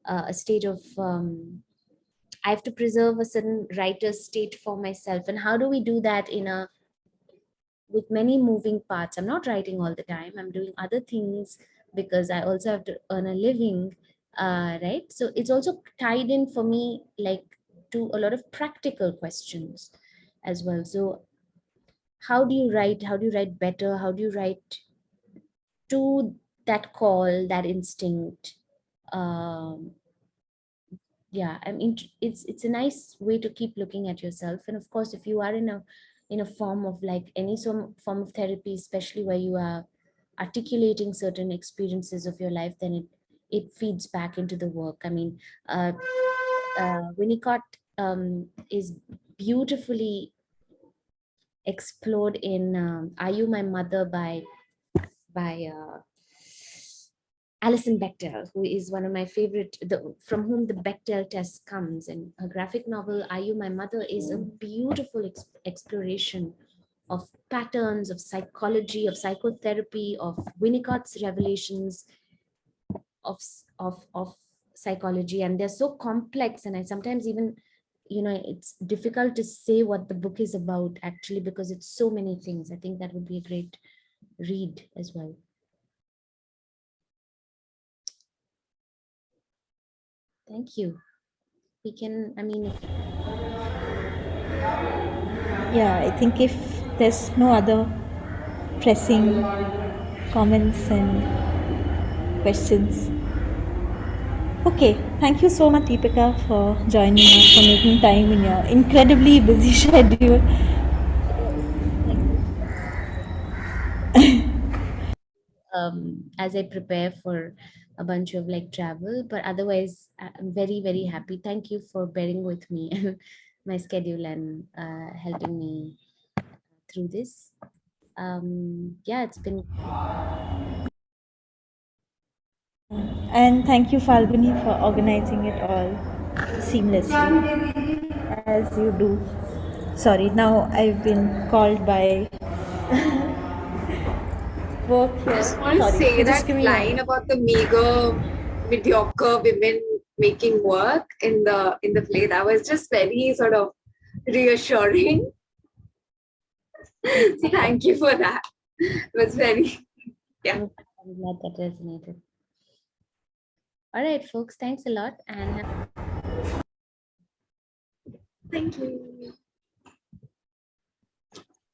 a state of I have to preserve a certain writer's state for myself. And how do we do that in a, with many moving parts? I'm not writing all the time, I'm doing other things, because I also have to earn a living, right? So it's also tied in for me, like, to a lot of practical questions as well. So how do you write better, how do you write to that call, that instinct? um yeah, I mean, it's a nice way to keep looking at yourself. And of course, if you are in a form of like any some form of therapy, especially where you are articulating certain experiences of your life, then it feeds back into the work. I mean, Winnicott is beautifully explored in Are You My Mother by Alison Bechdel, who is one of my favorite, from whom the Bechdel test comes. And her graphic novel, Are You My Mother, is a beautiful exploration of patterns, of psychology, of psychotherapy, of Winnicott's revelations, of psychology, and they're so complex, and I sometimes even, it's difficult to say what the book is about actually, because it's so many things. I think that would be a great read as well. Thank you. We can, Yeah, I think if there's no other pressing comments and questions. Okay, thank you so much, Deepika, for joining us, for making time in your incredibly busy schedule. As I prepare for a bunch of like travel, but otherwise I'm very, very happy. Thank you for bearing with me and my schedule, and helping me through this. Yeah, it's been. And thank you, Falguni, for organizing it all seamlessly, as you do. Sorry, now I've been called by work I here. just want to Sorry, say just that give me line about the meager, mediocre women making work in the play. That was just very sort of reassuring. So thank you for that. It was very, yeah. I'm glad that resonated. All right, folks, thanks a lot, and Thank you.